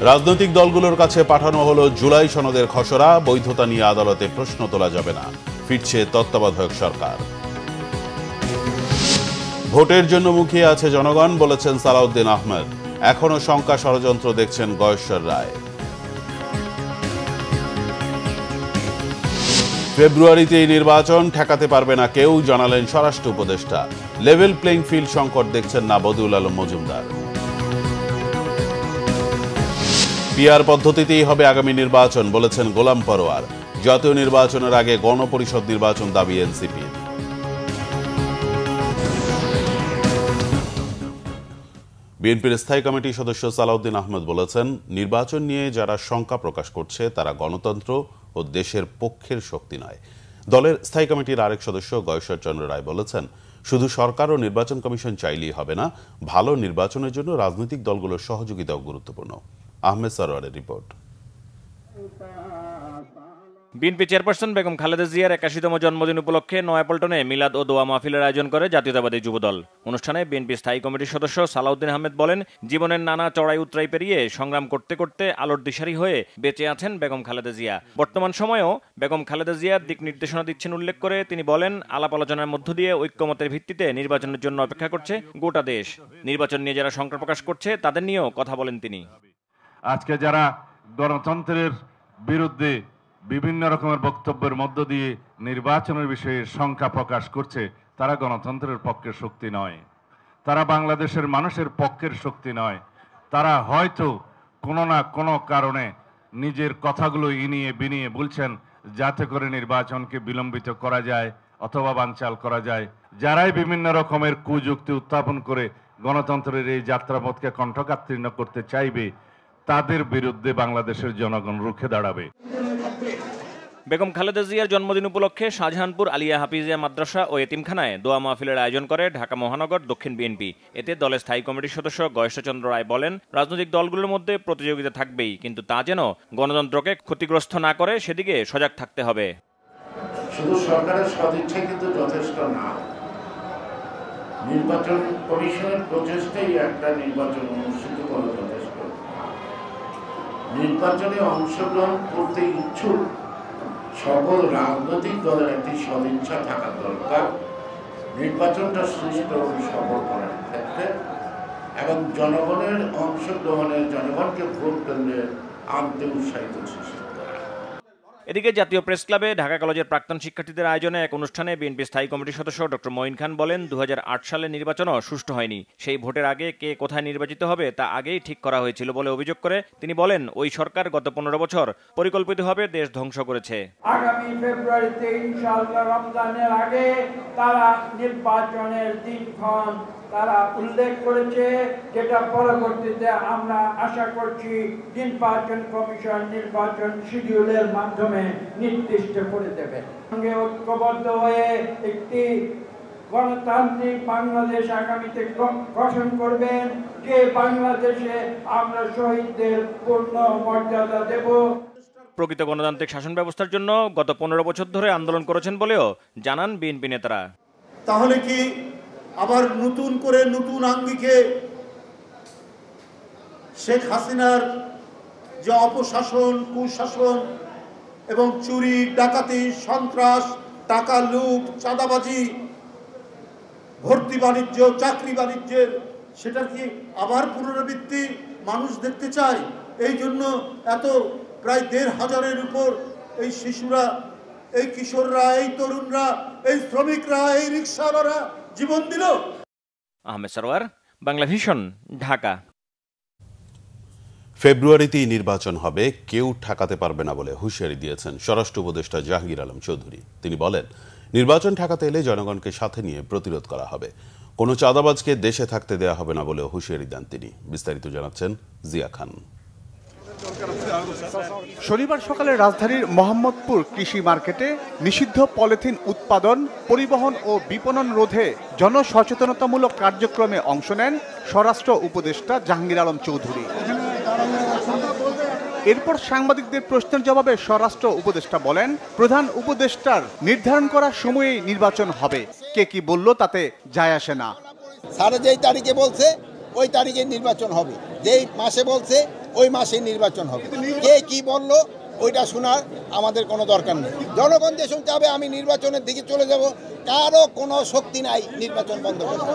রাজনৈতিক দলগুলোর কাছে পাঠানো হলো জুলাই সনদের খসড়া, বৈধতা নিয়ে আদালতে প্রশ্ন তোলা যাবে না, ফিরছে তত্ত্বাবধায়ক সরকার। ভোটের জন্য মুখিয়ে আছে জনগণ, বলেছেন সালাউদ্দিন আহমেদ। এখনো শঙ্কা ষড়যন্ত্র দেখছেন গয়েশ্বর রায়। ফেব্রুয়ারিতেই নির্বাচন, ঠেকাতে পারবে না কেউ, জানালেন স্বরাষ্ট্র উপদেষ্টা। লেভেল প্লেইং ফিল্ড সংকট দেখছেন না বদিউল আলম মজুমদার। পিআর পদ্ধতিতেই হবে আগামী নির্বাচন, বলেছেন গোলাম পরোয়ার। জাতীয় নির্বাচনের আগে গণপরিষদ নির্বাচন দাবি এনসিপি। বিএনপির স্থায়ী কমিটির সদস্য সালাউদ্দিন আহমেদ বলেছেন, নির্বাচন নিয়ে যারা শঙ্কা প্রকাশ করছে তারা গণতন্ত্র ও দেশের পক্ষের শক্তি নয়। দলের স্থায়ী কমিটির আরেক সদস্য গয়েশ্বর চন্দ্র রায় বলেছেন, শুধু সরকার ও নির্বাচন কমিশন চাইলেই হবে না, ভালো নির্বাচনের জন্য রাজনৈতিক দলগুলোর সহযোগিতাও গুরুত্বপূর্ণ। আহমেদ সরওয়ারের রিপোর্ট। বিএনপি চেয়ারপারসন বেগম খালেদা জিয়ার ৮১তম জন্মদিন উপলক্ষে নয়াপল্টনে মিলাদ ও দোয়া মাহফিলের আয়োজন করে জাতীয়তাবাদী যুবদল। অনুষ্ঠানে বিএনপি স্থায়ী কমিটির সদস্য সালাউদ্দিন আহমেদ বলেন, জীবনের নানা চড়াই উতরাই পেরিয়ে সংগ্রাম করতে করতে আলোর দিশারি হয়ে বেঁচে আছেন বেগম খালেদা জিয়া। বর্তমান সময়েও বেগম খালেদা জিয়া দিক নির্দেশনা দিচ্ছেন উল্লেখ করে তিনি বলেন, আলাপ আলোচনার মধ্য দিয়ে ঐক্যমতের ভিত্তিতে নির্বাচনের জন্য অপেক্ষা করছে গোটা দেশ। নির্বাচন নিয়ে যারা শঙ্কা প্রকাশ করছে তাদের নিয়েও কথা বলেন তিনি। আজকে যারা গণতন্ত্রের বিরুদ্ধে বিভিন্ন রকমের বক্তব্যের মধ্য দিয়ে নির্বাচনের বিষয়ে শঙ্কা প্রকাশ করছে, তারা গণতন্ত্রের পক্ষের শক্তি নয়, তারা বাংলাদেশের মানুষের পক্ষের শক্তি নয়। তারা হয়তো কোনো না কোনো কারণে নিজের কথাগুলো ইনিয়ে বিনিয়ে বলছেন যাতে করে নির্বাচনকে বিলম্বিত করা যায় অথবা বানচাল করা যায়। যারাই বিভিন্ন রকমের কুযুক্তি উত্থাপন করে গণতন্ত্রের এই যাত্রাপথকে কণ্ঠকাত্তীর্ণ করতে চাইবে, তাদের বিরুদ্ধে বাংলাদেশের জনগণ রুখে দাঁড়াবে। বেগম খালেদা জিয়ার জন্মদিন উপলক্ষে শাহজাহানপুর আলিয়া হাফিজিয়া মাদ্রাসা ও এতিমখানায় দোয়া মাহফিলের আয়োজন করে ঢাকা মহানগর দক্ষিণ বিএনপি। এতে দলের স্থায়ী কমিটির সদস্য গয়েশ্বর চন্দ্র রায় বলেন, রাজনৈতিক দলগুলোর মধ্যে প্রতিযোগিতা থাকবেই, কিন্তু তা যেন গণতন্ত্রকে ক্ষতিগ্রস্ত না করে সেদিকে সজাগ থাকতে হবে। শুধু সরকারের সদিচ্ছা কিন্তু যথেষ্ট না, নির্বাচন কমিশনের প্রচেষ্টাই একটা নির্বাচন অনুষ্ঠিত করা যথেষ্ট। নির্বাচনে অংশগ্রহণ করতে ইচ্ছুক সকল রাজনৈতিক দলের একটি সদিচ্ছা থাকা দরকার নির্বাচনটা সুষ্ঠু ও সফল করার ক্ষেত্রে, এবং জনগণের অংশগ্রহণে জনগণকে ভোট কেন্দ্রে আনতে উৎসাহিত সৃষ্টি করা। এদিকে জাতীয় প্রেস ক্লাবে ঢাকা কলেজের প্রাক্তন শিক্ষার্থীদের আয়োজনে এক অনুষ্ঠানে বিএনপি স্থায়ী কমিটির সদস্য ডক্টর মঈন খান বলেন, ২০০৮ সালের নির্বাচনও সুষ্ঠু হয়নি। সেই ভোটের আগে কে কোথায় নির্বাচিত হবে তা আগেই ঠিক করা হয়েছিল বলে অভিযোগ করে তিনি বলেন, ওই সরকার গত ১৫ বছর পরিকল্পিতভাবে দেশ ধ্বংস করেছে। আগামী ফেব্রুয়ারিতে ইনশাআল্লাহ রমজানের আগে তারা নির্বাচনের দিনক্ষণ তারা উল্লেখ করেছে, যেটা পরবর্তীতে আমরা আশা করছি নির্বাচন কমিশন নির্বাচন শিডিউলের মাধ্যমে নির্দিষ্ট করে দেবে। সঙ্গে ঐক্যবদ্ধ হয়ে একটি গণতান্ত্রিক বাংলাদেশ আগামীতে গঠন করবেন, যে বাংলাদেশে আমরা শহীদদের পূর্ণ মর্যাদা দেব। প্রকৃত গণতান্ত্রিক শাসন ব্যবস্থার জন্য গত ১৫ বছর ধরে আন্দোলন করেছেন বলেও জানান বিএনপি নেতারা। তাহলে কি আবার নতুন করে নতুন আঙ্গিকে শেখ হাসিনার যে অপশাসন, কুশাসন এবং চুরি, ডাকাতি, সন্ত্রাস, টাকা লুট, চাঁদাবাজি, ভর্তি বাণিজ্য, চাকরি বাণিজ্যের, সেটার কি আবার পুনরাবৃত্তি মানুষ দেখতে চায়? এই জন্য এত প্রায় ১৫০০-এর উপর এই শিশুরা, এই কিশোররা, এই তরুণরা, এই শ্রমিকরা, এই রিক্সাওয়ালারা জীবন দিল। আহমেদ সরওয়ার, বাংলা ভিশন, ঢাকা। ফেব্রুয়ারিতেই নির্বাচন হবে, কেউ ঠেকাতে পারবে না বলে হুঁশিয়ারি দিয়েছেন স্বরাষ্ট্র উপদেষ্টা জাহাঙ্গীর আলম চৌধুরী। তিনি বলেন, নির্বাচন ঠেকাতে এলে জনগণকে সাথে নিয়ে প্রতিরোধ করা হবে, কোনো চাঁদাবাজকে দেশে থাকতে দেওয়া হবে না বলে হুঁশিয়ারি দেন তিনি। বিস্তারিত জানাচ্ছেন জিয়া খান। শনিবার সকালে রাজধানীর মোহাম্মদপুর কৃষি মার্কেটে নিষিদ্ধ পলিথিন উৎপাদন, পরিবহন ও বিপণন রোধে জনসচেতনতামূলক কার্যক্রমে অংশ নেন স্বরাষ্ট্র উপদেষ্টা জাহাঙ্গীর আলম চৌধুরী। এরপর সাংবাদিকদের প্রশ্নের জবাবে স্বরাষ্ট্র উপদেষ্টা বলেন, প্রধান উপদেষ্টার নির্ধারণ করা সময়েই নির্বাচন হবে, কে কি বলল তাতে যায় আসে না। স্যার যেই তারিখে বলছে ওই তারিখে নির্বাচন হবে, যেই মাসে বলছে ওই মাসে নির্বাচন হবে। কে কি বলল ওইটা শোনার আমাদের কোনো দরকার নেই। জনগণ যে চাবে আমি নির্বাচনের দিকে চলে যাব, কারো কোনো শক্তি নাই নির্বাচন বন্ধ করবে।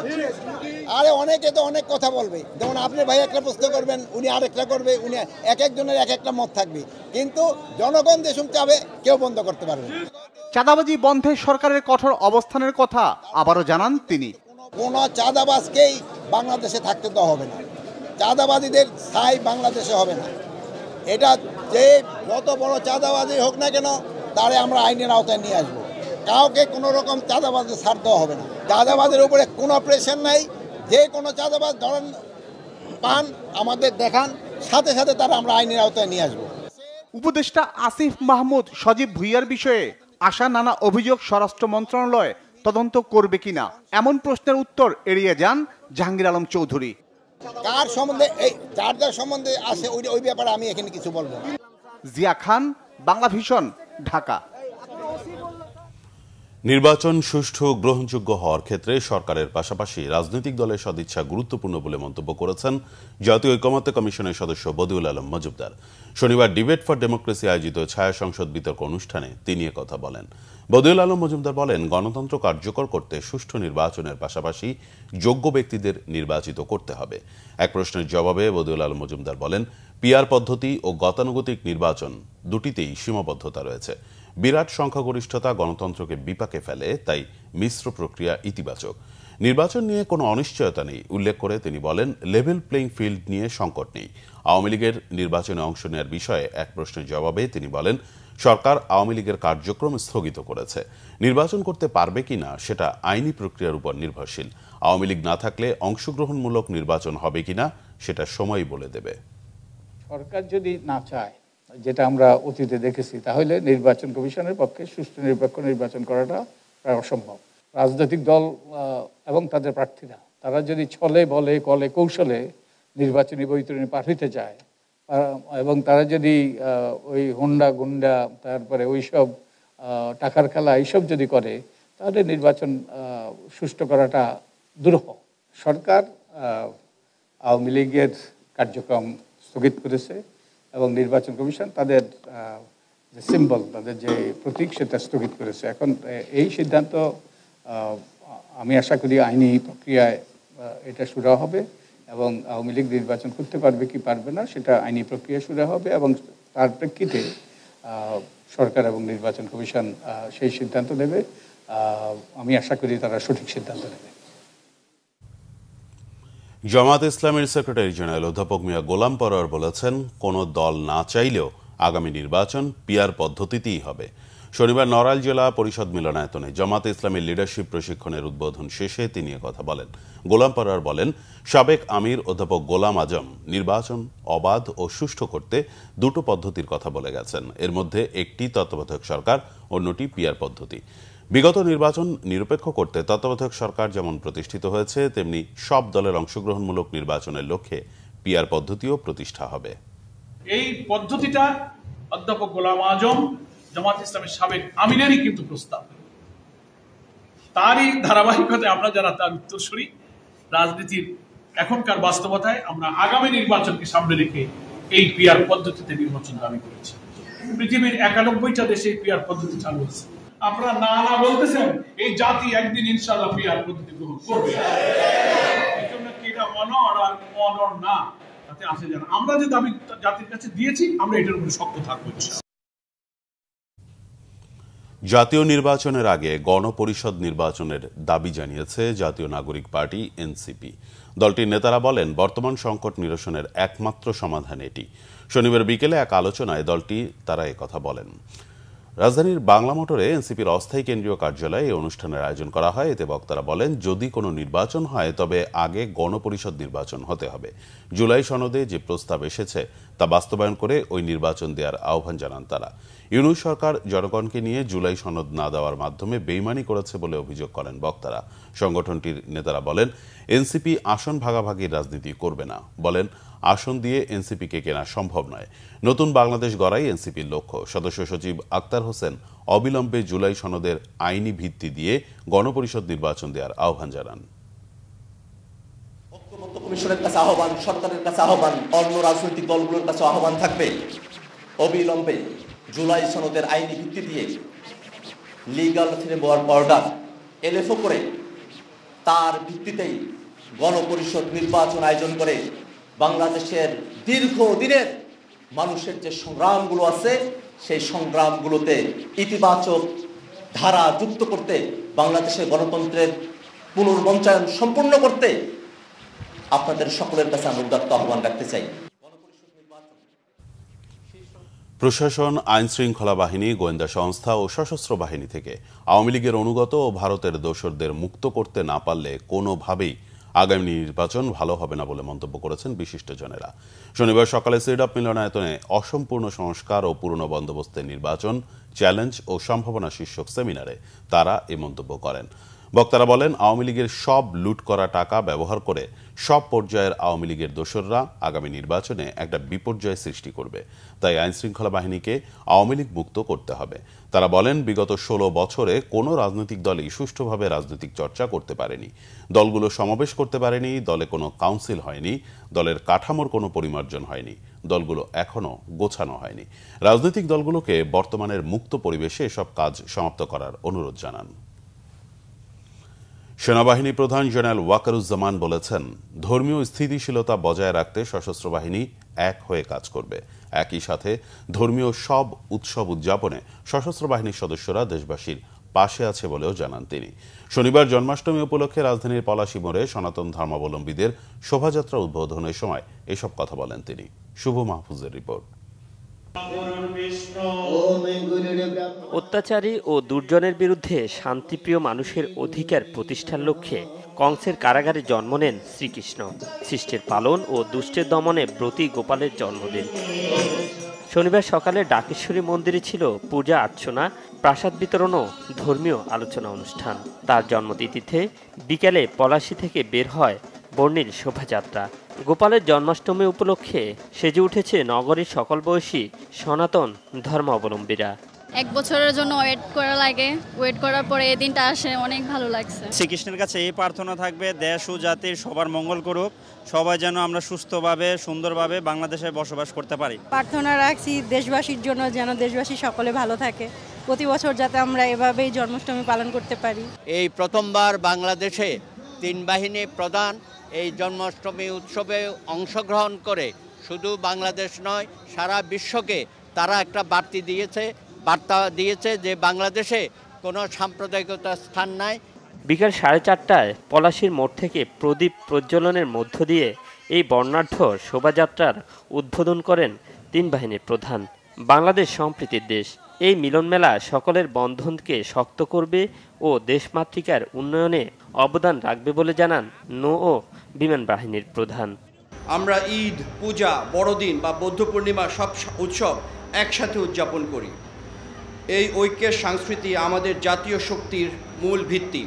আরে অনেকে তো অনেক কথা বলবে, যেমন আপনি ভাই একটা প্রশ্ন করবেন, উনি আরেকটা করবে, উনি এক একজনের এক একটা মত থাকবে, কিন্তু জনগণ যে চাবে কেউ বন্ধ করতে পারবে না। চাঁদাবাজি বন্ধে সরকারের কঠোর অবস্থানের কথা আবারও জানান তিনি। কোনো চাঁদাবাজকেই বাংলাদেশে থাকতে দেওয়া হবে না, চাঁদাবাদীদের স্থায়ী বাংলাদেশে হবে না। এটা যে যত বড় চাঁদাবাজি হোক না কেন, তারে আমরা আইনের আওতায় নিয়ে আসবো। কাউকে কোনো রকম চাঁদাবাজে ছাড় দেওয়া হবে না। চাঁদাবাজের উপরে কোনো প্রেশার নাই, যে কোনো চাঁদাবাজ ধরেন পান আমাদের দেখান, সাথে সাথে তারা আমরা আইনের আওতায় নিয়ে আসবো। উপদেষ্টা আসিফ মাহমুদ সজীব ভুইয়ার বিষয়ে আসা নানা অভিযোগ স্বরাষ্ট্র মন্ত্রণালয় তদন্ত করবে কিনা এমন প্রশ্নের উত্তর এড়িয়ে যান জাহাঙ্গীর আলম চৌধুরী। কার সম্বন্ধে এই যার সম্বন্ধে আসে ওই ব্যাপারে আমি এখানে কিছু বলবো না। জিয়া খান, বাংলা ভিশন, ঢাকা। নির্বাচন সুষ্ঠু গ্রহণযোগ্য হওয়ার ক্ষেত্রে সরকারের পাশাপাশি রাজনৈতিক দলের সদিচ্ছা গুরুত্বপূর্ণ বলে মন্তব্য করেছেন জাতীয় ঐকমত্য কমিশনের সদস্য বদিউল আলম মজুমদার। শনিবার ডিবেট ফর ডেমোক্রেসি আয়োজিত ছায়া সংসদ বিতর্ক অনুষ্ঠানে তিনি কথা বলেন। বদিউল আলম মজুমদার বলেন, গণতন্ত্র কার্যকর করতে সুষ্ঠু নির্বাচনের পাশাপাশি যোগ্য ব্যক্তিদের নির্বাচিত করতে হবে। এক প্রশ্নের জবাবে বদিউল আলম মজুমদার বলেন, পিআর পদ্ধতি ও গতানুগতিক নির্বাচন দুটিতেই সীমাবদ্ধতা রয়েছে। বিরাট সংখ্যাগরিষ্ঠতা গণতন্ত্রকে বিপাকে ফেলে, তাই মিশ্র প্রক্রিয়া ইতিবাচক। নির্বাচন নিয়ে কোনো অনিশ্চয়তা নেই উল্লেখ করে তিনি বলেন, লেভেল প্লেইং ফিল্ড নিয়ে সংকট নেই। আওয়ামী লীগের নির্বাচনে অংশ নেওয়ার বিষয়ে এক প্রশ্নের জবাবে তিনি বলেন, সরকার আওয়ামী লীগের কার্যক্রম স্থগিত করেছে। নির্বাচন করতে পারবে কিনা সেটা আইনি প্রক্রিয়ার উপর নির্ভরশীল। আওয়ামী লীগ না থাকলে অংশগ্রহণমূলক নির্বাচন হবে কিনা সেটা সময় বলে দেবে। সরকার যদি না চায়, যেটা আমরা অতীতে দেখেছি, তাহলে নির্বাচন কমিশনের পক্ষে সুষ্ঠু নিরপেক্ষ নির্বাচন করাটা প্রায় অসম্ভব। রাজনৈতিক দল এবং তাদের প্রার্থীরা তারা যদি ছলে বলে কলে কৌশলে নির্বাচনী বৈতরণী পাঠাতে চায় এবং তারা যদি ওই হুন্ডা গুন্ডা তারপরে ওইসব টাকার খেলা এইসব যদি করে, তাহলে নির্বাচন সুষ্ঠু করাটা দুরূহ। সরকার আওয়ামী লীগের কার্যক্রম স্থগিত করেছে এবং নির্বাচন কমিশন তাদের যে সিম্বল, তাদের যে প্রতীক, সেটা স্থগিত করেছে। এখন এই সিদ্ধান্ত আমি আশা করি আইনি প্রক্রিয়ায় এটা শুরু হবে এবং আওয়ামী লীগ নির্বাচন করতে পারবে কি পারবে না সেটা আইনি প্রক্রিয়া শুরু হবে এবং তার প্রেক্ষিতে সরকার এবং নির্বাচন কমিশন সেই সিদ্ধান্ত নেবে। আমি আশা করি তারা সঠিক সিদ্ধান্ত নেবে। জামাত ইসলামের সেক্রেটারি জেনারেল অধ্যাপক মিয়া গোলাম পরোয়ার বলেছেন, কোনো দল না চাইলেও আগামী নির্বাচন পিআর পদ্ধতিতেই হবে। শনিবার নড়াইল জেলা পরিষদ মিলনায়তনে জামাত ইসলামের লিডারশিপ প্রশিক্ষণের উদ্বোধন শেষে তিনি কথা বলেন। গোলাম পরোয়ার বলেন, সাবেক আমির অধ্যাপক গোলাম আজম নির্বাচন অবাধ ও সুষ্ঠু করতে দুটো পদ্ধতির কথা বলে গেছেন। এর মধ্যে একটি তত্ত্বাবধায়ক সরকার, অন্যটি পিআর পদ্ধতি। বিগত নির্বাচন নিরপেক্ষ করতে তত্ত্বাবধায়ক সরকার যেমন প্রতিষ্ঠিত হয়েছে, তেমনি সব দলের অংশগ্রহণমূলক নির্বাচনের লক্ষ্যে পিআর পদ্ধতিও প্রতিষ্ঠা হবে। এই পদ্ধতিটা অধ্যাপক গোলাম আজম জামাত ইসলামের সাবেক আমিরেরই কিন্তু প্রস্তাব। তারই ধারাবাহিকতায় আমরা যারা তার উত্তরসূরি, রাজনীতির এখনকার বাস্তবতায় আমরা আগামী নির্বাচনকে সামনে রেখে এই পিআর পদ্ধতিতে নির্বাচন দাবি করেছি। পৃথিবীর 91টা দেশে পিআর পদ্ধতি চালু হয়েছে। আপনারা না বলতেছেন, এই জাতি একদিন ইনশাআল্লাহ পিআর পদ্ধতি গ্রহণ করবে। এই জন্য কি এটা অনর আর অনর না, তাতে আসে যেন আমরা যে দাবি জাতির কাছে দিয়েছি, আমরা এটার উপরে শক্ত থাকবো। জাতীয় নির্বাচনের আগে গণপরিষদ নির্বাচনের দাবি জানিয়েছে জাতীয় নাগরিক পার্টি এনসিপি। দলটির নেতারা বলেন, বর্তমান সংকট নিরসনের একমাত্র সমাধান এটি। শনিবার বিকেলে এক আলোচনায় তারা একথা বলেন। রাজধানীর বাংলা মোটরে এনসিপির অস্থায়ী কেন্দ্রীয় কার্যালয়ে এই অনুষ্ঠানের আয়োজন করা হয়। এতে বক্তারা বলেন, যদি কোনো নির্বাচন হয় তবে আগে গণপরিষদ নির্বাচন হতে হবে। জুলাই সনদে যে প্রস্তাব এসেছে তা বাস্তবায়ন করে ওই নির্বাচন দেওয়ার আহ্বান জানান তারা। ইউনূস সরকার জনগণকে নিয়ে জুলাই সনদ না দেওয়ার মাধ্যমে বেইমানি করেছে বলে অভিযোগ করেন বক্তারা। সংগঠনটির নেতারা বলেন, এনসিপি আসন ভাগাভাগির রাজনীতি করবে না। বলেন, আসন দিয়ে এনসিপিকে কেনা সম্ভব নয়। নতুন বাংলাদেশ গড়াই এনসিপির লক্ষ্য। সদস্য সচিব আক্তার হোসেন অবিলম্বে জুলাই সনদের আইনি ভিত্তি দিয়ে গণপরিষদ নির্বাচন দেওয়ার আহ্বান জানান। কমিশনের কাছে আহ্বান, সরকারের কাছে আহ্বান, অন্য রাজনৈতিক দলগুলোর কাছে আহ্বান থাকবে, অবিলম্বে জুলাই সনদের আইনি ভিত্তি দিয়ে লিগাল ফ্রেমওয়ার্ক অর্ডার এলএফও করে তার ভিত্তিতেই গণপরিষদ নির্বাচন আয়োজন করে বাংলাদেশের দীর্ঘদিনের মানুষের যে সংগ্রামগুলো আছে সেই সংগ্রামগুলোতে ইতিবাচক ধারা যুক্ত করতে, বাংলাদেশের গণতন্ত্রের পুনর্বঞ্চায়ন সম্পূর্ণ করতে আপনাদের সকলের কাছে আমি উদাত্ত আহ্বান রাখতে চাই। প্রশাসন, আইন শৃঙ্খলা বাহিনী, গোয়েন্দা সংস্থা ও সশস্ত্র বাহিনী থেকে আওয়ামী লীগের অনুগত ও ভারতের দোসরদের মুক্ত করতে না পারলে কোনোভাবেই আগামী নির্বাচন ভালো হবে না বলে মন্তব্য করেছেন বিশিষ্টজনেরা। শনিবার সকালে সিডাপ মিলনায়তনে অসম্পূর্ণ সংস্কার ও পুরনো বন্দোবস্তের নির্বাচন, চ্যালেঞ্জ ও সম্ভাবনা শীর্ষক সেমিনারে তারা এ মন্তব্য করেন। বক্তারা বলেন, আওয়ামী লীগের সব লুট করা টাকা ব্যবহার করে সব পর্যায়ের আওয়ামী লীগের দোসররা আগামী নির্বাচনে একটা বিপর্যয় সৃষ্টি করবে। তাই আইন শৃঙ্খলা বাহিনীকে আওয়ামী লীগ মুক্ত করতে হবে। তারা বলেন, বিগত 16 বছরে কোনো রাজনৈতিক দলই সুষ্ঠুভাবে রাজনৈতিক চর্চা করতে পারেনি, দলগুলো সমাবেশ করতে পারেনি, দলে কোনো কাউন্সিল হয়নি, দলের কাঠামোর কোনো পরিমার্জন হয়নি, দলগুলো এখনও গোছানো হয়নি। রাজনৈতিক দলগুলোকে বর্তমানের মুক্ত পরিবেশে এসব কাজ সমাপ্ত করার অনুরোধ জানান। সেনাবাহিনী প্রধান জেনারেল ওয়াকারুজ্জামান বলেছেন, ধর্মীয় স্থিতিশীলতা বজায় রাখতে সশস্ত্র বাহিনী এক হয়ে কাজ করবে। একই সাথে ধর্মীয় সব উৎসব উদযাপনে সশস্ত্র বাহিনীর সদস্যরা দেশবাসীর পাশে আছে বলেও জানান তিনি। শনিবার জন্মাষ্টমী উপলক্ষে রাজধানীর পলাশী মোড়ে সনাতন ধর্মাবলম্বীদের শোভাযাত্রা উদ্বোধনের সময় এসব কথা বলেন তিনি। শুভ মাহফুজের রিপোর্ট। অত্যাচারী ও দুর্জনের বিরুদ্ধে শান্তিপ্রিয় মানুষের অধিকার প্রতিষ্ঠার লক্ষ্যে কংসের কারাগারে জন্ম নেন শ্রীকৃষ্ণ। সৃষ্টির পালন ও দুষ্টের দমনে ব্রতী গোপালের জন্মদিন। শনিবার সকালে ডাকেশ্বরী মন্দিরে ছিল পূজা অর্চনা, প্রাসাদ বিতরণ ও ধর্মীয় আলোচনা অনুষ্ঠান। তার জন্মতিথিতে বিকেলে পলাশী থেকে বের হয় বর্ণিল শোভাযাত্রা। গোপালের জন্মাষ্টমী উপলক্ষে সেজে উঠেছে নগরীর সকল বয়সী সনাতন ধর্মাবলম্বীরা। এক বছরের জন্য ওয়েট করা লাগে, ওয়েট করার পরে এই দিনটা আসে, অনেক ভালো লাগছে। শ্রীকৃষ্ণের কাছে এই প্রার্থনা থাকবে, দেশ ও জাতির সবার মঙ্গল করুক, সবাই যেন আমরা সুস্থভাবে সুন্দরভাবে বাংলাদেশে বসবাস করতে পারি। প্রার্থনা রাখছি দেশবাসীর জন্য, যেন দেশবাসী সকলে ভালো থাকে, প্রতি বছর যাতে আমরা এভাবেই জন্মাষ্টমী পালন করতে পারি। এই প্রথমবার বাংলাদেশে 3 বাহিনী প্রধান এই জন্মাষ্টমী উৎসবে অংশগ্রহণ করে শুধু বাংলাদেশ নয়, সারা বিশ্বকে তারা একটা বার্তা দিয়েছে যে বাংলাদেশে কোনো সাম্প্রদায়িকতার স্থান নাই। বিকাল 4:30টায় পলাশীর মোড় থেকে প্রদীপ প্রজ্বলনের মধ্য দিয়ে এই বর্ণাঢ্য শোভাযাত্রার উদ্বোধন করেন 3 বাহিনীর প্রধান। বাংলাদেশ সম্প্রীতির দেশ, এই মিলনমেলা সকলের বন্ধনকে শক্ত করবে ও দেশমাতৃকার উন্নয়নে অবদান রাখবে বলে জানান নৌ ও বিমান বাহিনীর প্রধান। আমরা ঈদ, পূজা, বড়দিন বা বৌদ্ধ পূর্ণিমা সব উৎসব একসাথে উদযাপন করি। এই ঐক্যের সংস্কৃতি আমাদের জাতীয় শক্তির মূল ভিত্তি।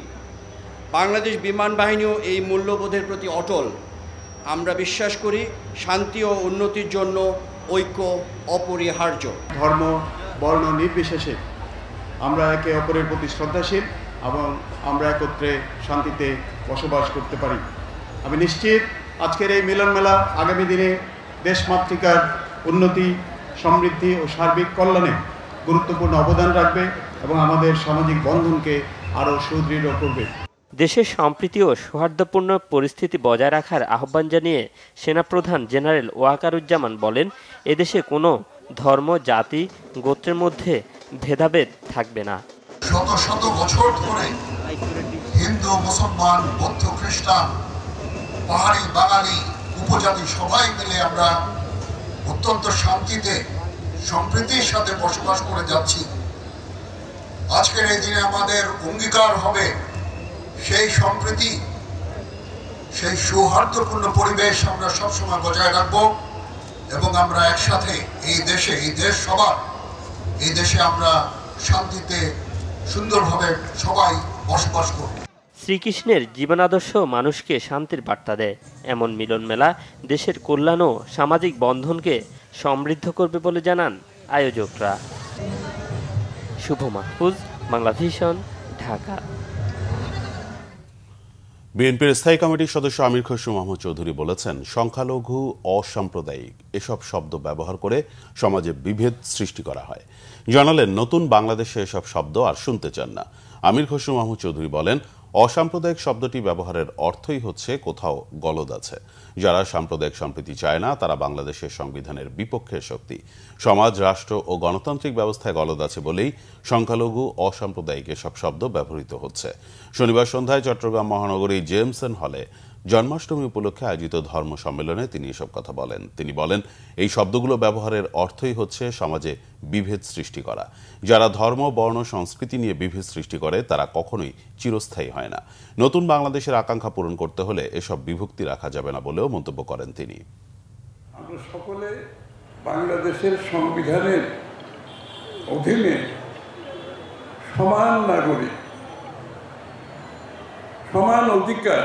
বাংলাদেশ বিমান বাহিনীও এই মূল্যবোধের প্রতি অটল। আমরা বিশ্বাস করি শান্তি ও উন্নতির জন্য ঐক্য অপরিহার্য। ধর্ম, বর্ণ নির্বিশেষে আমরা একে অপরের প্রতি শ্রদ্ধাশীল এবং আমরা একত্রে শান্তিতে বসবাস করতে পারি। আমি নিশ্চিত আজকের এই মিলন মেলা আগামী দিনে দেশমাতৃকার উন্নতি, সমৃদ্ধি ও সার্বিক কল্যাণে গুরুত্বপূর্ণ অবদান রাখবে এবং আমাদের সামাজিক বন্ধনকে আরও সুদৃঢ় করবে। দেশের সম্প্রীতি ও সৌহার্দ্যপূর্ণ পরিস্থিতি বজায় রাখার আহ্বান জানিয়ে সেনাপ্রধান জেনারেল ওয়াকারুজ্জামান বলেন, এদেশে কোনো ধর্ম, জাতি, গোত্রের মধ্যে ভেদাভেদ থাকবে না। শত শত বছর ধরে হিন্দু, মুসলমান, বৌদ্ধ, খ্রিস্টান, পাহাড়ি, বাঙালি, উপজাতি সবাই মিলে আমরা অত্যন্ত শান্তিতে সম্প্রীতির সাথে বসবাস করে যাচ্ছি। আজকের এই দিনে আমাদের অঙ্গীকার হবে সেই সম্প্রীতি, সেই সৌহার্দ্যপূর্ণ পরিবেশ আমরা সবসময় বজায় রাখব এবং আমরা একসাথে এই দেশ সবার, এই দেশে আমরা শান্তিতে সুন্দরভাবে সবাই বসবাস করব। শ্রীকৃষ্ণের জীবনাদর্শ মানুষকে শান্তির বার্তা দেয়। এমন মিলন মেলা দেশের কল্যাণ ও সামাজিক বন্ধনকে সমৃদ্ধ করবে বলে জানান আয়োজকরা। শুভ মাহফুজ, বাংলা ভিশন, ঢাকা। বিএনপির স্থায়ী কমিটির সদস্য আমির খসরু মাহমুদ চৌধুরী বলেছেন, সংখ্যালঘু, অসাম্প্রদায়িক এসব শব্দ ব্যবহার করে সমাজে বিভেদ সৃষ্টি করা হয়। জানালেন, নতুন বাংলাদেশে এসব শব্দ আর শুনতে চান না। আমির খসরু মাহমুদ চৌধুরী বলেন, অসাম্প্রদায়িক শব্দটি ব্যবহারের অর্থই হচ্ছে কোথাও গলদ আছে। যারা সাম্প্রদায়িক সম্প্রীতি চায় না তারা বাংলাদেশের সংবিধানের বিপক্ষের শক্তি। সমাজ, রাষ্ট্র ও গণতান্ত্রিক ব্যবস্থায় গলদ আছে বলেই সংখ্যালঘু, অসাম্প্রদায়িক এসব শব্দ ব্যবহৃত হচ্ছে। শনিবার সন্ধ্যায় চট্টগ্রাম মহানগরী জেমসন হলে জন্মাষ্টমী উপলক্ষে আয়োজিত ধর্ম সম্মেলনে তিনি এসব কথা বলেন। তিনি বলেন, এই শব্দগুলো ব্যবহারের অর্থই হচ্ছে সমাজে বিভেদ সৃষ্টি করা। যারা ধর্ম, বর্ণ, সংস্কৃতি নিয়ে বিভেদ সৃষ্টি করে তারা কখনোই চিরস্থায়ী হয় না। নতুন বাংলাদেশের আকাঙ্ক্ষা পূরণ করতে হলে এসব বিভক্তি রাখা যাবে না বলেও মন্তব্য করেন তিনি। আমরা সকলে বাংলাদেশের সংবিধানের অধীনে সমান নাগরিক, সমান অধিকার।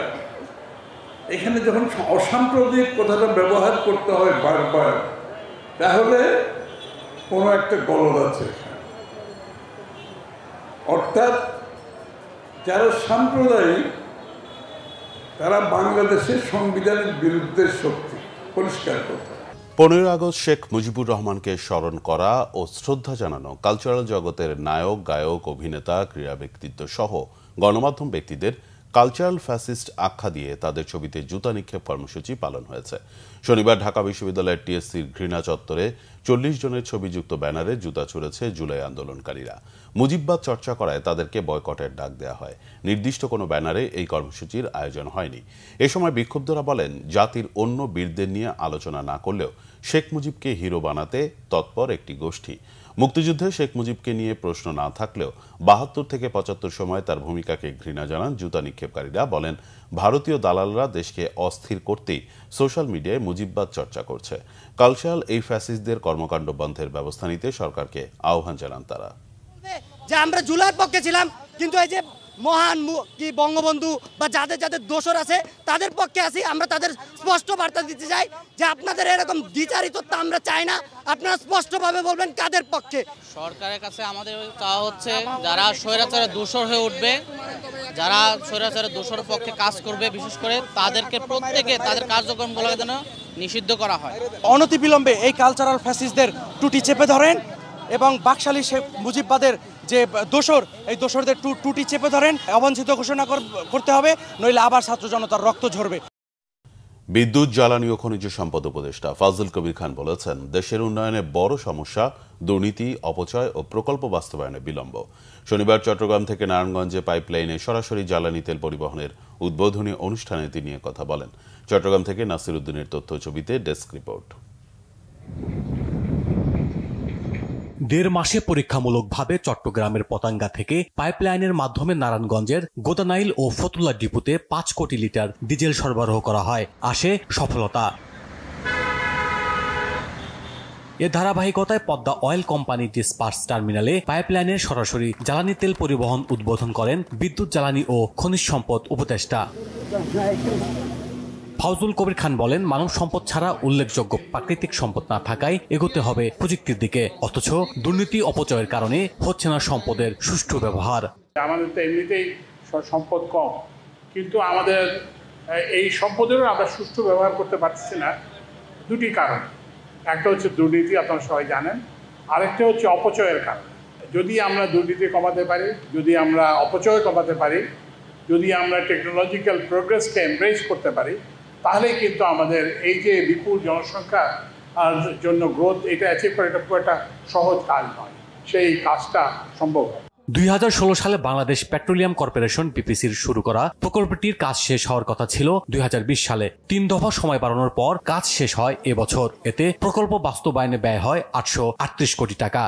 এখানে যখন অসাম্প্রদায়িক কথাটা ব্যবহার করতে হয় বারবার, তাহলে কোনো একটা গলদ আছে। অর্থাৎ যারা সাম্প্রদায়িক তারা বাংলাদেশের সংবিধানের বিরুদ্ধে শক্তি, পরিষ্কার কথা। 15 আগস্ট শেখ মুজিবুর রহমানকে স্মরণ করা ও শ্রদ্ধা জানানো কালচারাল জগতের নায়ক, গায়ক, অভিনেতা, ক্রীড়া ব্যক্তিত্ব সহ গণমাধ্যম ব্যক্তিদের কালচারাল ফ্যাসিস্ট আখ্যা দিয়ে তাদের ছবিতে জুতা নিক্ষেপ কর্মসূচি পালন হয়েছে। শনিবার ঢাকা বিশ্ববিদ্যালয়ের টিএসসির ঘৃণা চত্বরে 40 জনের ছবিযুক্ত ব্যানারে জুতা ছুড়েছে জুলাই আন্দোলনকারীরা। মুজিববাদ চর্চা করায় তাদেরকে বয়কটের ডাক দেওয়া হয়। নির্দিষ্ট কোনো ব্যানারে এই কর্মসূচির আয়োজন হয়নি। এ সময় বিক্ষুব্ধরা বলেন, জাতির অন্য বীরদের নিয়ে আলোচনা না করলেও শেখ মুজিবকে হিরো বানাতে তৎপর একটি গোষ্ঠী। মুক্তিযুদ্ধে শেখ মুজিবকে নিয়ে প্রশ্ন না থাকলেও 72 থেকে 75 সময় তার ভূমিকাকে ঘৃণা জানান জুতা নিক্ষেপকারীরা। বলেন, ভারতীয় দালালরা দেশকে অস্থির করতেই সোশ্যাল মিডিয়ায় মুজিববাদ চর্চা করছে। কালচারাল এই ফ্যাসিস্টদের কর্মকাণ্ড বন্ধের ব্যবস্থা নিতে সরকারকে আহ্বান জানান তারা। যে আমরা জুলাইয়ের পক্ষে ছিলাম, কিন্তু এই যে মহান কি বঙ্গবন্ধু বা যাদের যাদের দোষর আছে তাদের পক্ষে আছি। আমরা তাদের স্পষ্ট বার্তা দিতে চাই যে আপনাদের এরকম দ্বিচারিত্ব আমরা চাই না। আপনারা স্পষ্টভাবে বলবেন কাদের পক্ষে। সরকারের কাছে আমাদের চাওয়া হচ্ছে, যারা স্বৈরাচারের দোষর হয়ে উঠবে, যারা স্বৈরাচারের দোষরের পক্ষে কাজ করবে, বিশেষ করে তাদেরকে প্রত্যেকে তাদের কার্যক্রমগুলোকে যেন নিষিদ্ধ করা হয়। অনতিবিলম্বে এই কালচারাল ফ্যাসিস্টদের টুটি চেপে ধরেন এবং বাকশালী শেখ মুজিববাদের যে দোষর, এই দোষরদের টুটি চেপে ধরেন, অবাঞ্ছিত ঘোষণা করতে হবে, নইলে আবার ছাত্র জনতার রক্ত ঝরবে। বিদ্যুৎ, জ্বালানি ও খনিজ সম্পদ উপদেষ্টা ফাজল কবির খান বলেছেন, দেশের উন্নয়নে বড় সমস্যা দুর্নীতি, অপচয় ও প্রকল্প বাস্তবায়নে বিলম্ব। শনিবার চট্টগ্রাম থেকে নারায়ণগঞ্জে পাইপলাইনে সরাসরি জ্বালানি তেল পরিবহনের উদ্বোধনী অনুষ্ঠানে তিনি কথা বলেন। চট্টগ্রাম থেকে নাসির উদ্দিনের তথ্য ছবিতে ডেস্ক রিপোর্ট। 1.5 মাসে পরীক্ষামূলকভাবে চট্টগ্রামের পতাঙ্গা থেকে পাইপলাইনের মাধ্যমে নারায়ণগঞ্জের গোদানাইল ও ফতুল্লা ডিপুতে 5 কোটি লিটার ডিজেল সরবরাহ করা হয়। আসে সফলতা। এ ধারাবাহিকতায় পদ্মা অয়েল কোম্পানি ডিসপার্স টার্মিনালে পাইপলাইনের সরাসরি জ্বালানি তেল পরিবহন উদ্বোধন করেন বিদ্যুৎ, জ্বালানি ও খনিজ সম্পদ উপদেষ্টা ফাজল কবির খান বলেন, মানব সম্পদ ছাড়া উল্লেখযোগ্য প্রাকৃতিক সম্পদ না থাকায় এগোতে হবে প্রযুক্তির দিকে। অথচ দুর্নীতি, অপচয়ের কারণে হচ্ছে না সম্পদের সুষ্ঠু ব্যবহার। আমাদের তো এমনিতেই সম্পদ কম, কিন্তু আমাদের এই সম্পদেরও আমরা সুষ্ঠু ব্যবহার করতে পারছি না দুটি কারণ। একটা হচ্ছে দুর্নীতি, আপনারা সবাই জানেন। আরেকটা হচ্ছে অপচয়ের কারণ। যদি আমরা দুর্নীতি কমাতে পারি, যদি আমরা অপচয় কমাতে পারি, যদি আমরা টেকনোলজিক্যাল প্রোগ্রেসকে এমব্রেস করতে পারি, তাহলে কিন্তু আমাদের এই যে বিপুল জনসংখ্যার জন্য গ্রোথ, এটা অ্যাচিভ করা এটা খুব একটা সহজ কাজ নয়। সেই কাজটা সম্ভব হয়। 2016 সালে বাংলাদেশ পেট্রোলিয়াম কর্পোরেশন বিপিসির শুরু করা প্রকল্পটির কাজ শেষ হওয়ার কথা ছিল 2020 সালে। 3 দফা সময় বাড়ানোর পর কাজ শেষ হয় এবছর। এতে প্রকল্প বাস্তবায়নে ব্যয় হয় 838 কোটি টাকা।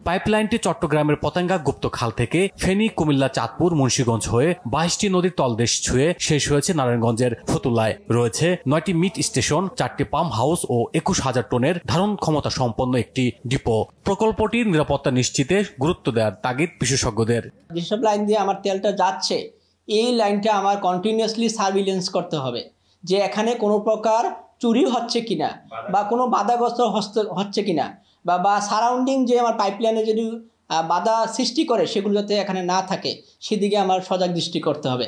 পাইপলাইনটি চট্টগ্রামের পতেঙ্গা গুপ্তখাল থেকে ফেনী, কুমিল্লা, চাঁদপুর, মুন্সিগঞ্জ হয়ে 22টি নদীর তলদেশ ছুঁয়ে শেষ হয়েছে নারায়ণগঞ্জের ফতুল্লায়। রয়েছে 9টি মিট স্টেশন, 4টি পাম্প হাউস ও 21,000 টনের ধারণ ক্ষমতা সম্পন্ন একটি ডিপো। প্রকল্পটির নিরাপত্তা নিশ্চিতে গুরুত্ব দেওয়ার তাগিদ বিশেষজ্ঞদের। যেসব লাইন দিয়ে আমার তেলটা যাচ্ছে, এই লাইনটা আমার কন্টিনিউয়াসলি সার্ভিলেন্স করতে হবে যে এখানে কোনো প্রকার চুরি হচ্ছে কিনা বা কোনো বাধাগ্রস্ত হচ্ছে কিনা, বা সারাউন্ডিং যে আমার পাইপলাইনে যদি বাধা সৃষ্টি করে সেগুলো যাতে এখানে না থাকে সেদিকে আমার সজাগ দৃষ্টি করতে হবে।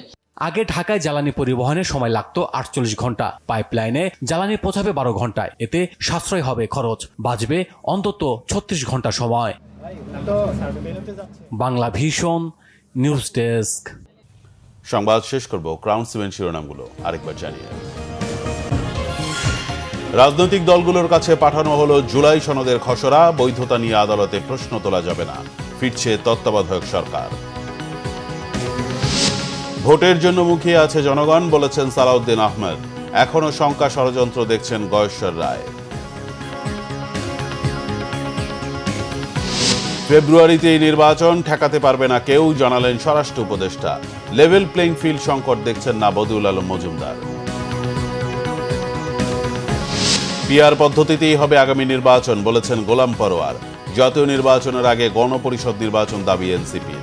আগে ঢাকায় জ্বালানি পরিবহনে সময় লাগতো 48 ঘন্টা, পাইপলাইনে জ্বালানি পৌঁছাবে 12 ঘন্টায়। এতে সাশ্রয় হবে খরচ, বাঁচবে অন্তত 36 ঘন্টা সময়। Bangla vision news desk. সংবাদ শেষ করব ক্রাউন সিমেন্ট শিরোনামগুলো আরেকবার জানিয়ে। রাজনৈতিক দলগুলোর কাছে পাঠানো হলো জুলাই সনদের খসড়া, বৈধতা নিয়ে আদালতে প্রশ্ন তোলা যাবে না, ফিরছে তত্ত্বাবধায়ক সরকার। ভোটের জন্য মুখিয়ে আছে জনগণ, বলেছেন সালাউদ্দিন আহমেদ। এখনো শঙ্কা ষড়যন্ত্র দেখছেন গয়েশ্বর রায়। ফেব্রুয়ারিতেই নির্বাচন, ঠেকাতে পারবে না কেউ, জানালেন স্বরাষ্ট্র উপদেষ্টা। লেভেল প্লেইং ফিল্ড সংকট দেখছেন না বদিউল আলম মজুমদার। পিআর পদ্ধতিতেই হবে আগামী নির্বাচন, বলেছেন গোলাম পরোয়ার। জাতীয় নির্বাচনের আগে গণপরিষদ নির্বাচন দাবি এনসিপি।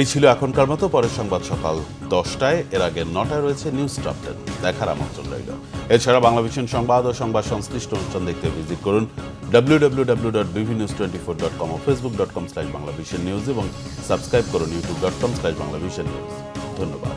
এই ছিল এখনকার মতো। পরের সংবাদ সকাল 10টায়, এর আগে 9টায় রয়েছে নিউজ টপ 10। দেখার আমন্ত্রণ রইল। এছাড়া বাংলা ভিশন সংবাদ ও সংবাদ সংশ্লিষ্ট অনুষ্ঠান দেখতে ভিজিট করুন www.bvnews24.com ও facebook.com/banglavisionnews এবং সাবস্ক্রাইব করুন youtube.com/banglavisionnews। ধন্যবাদ।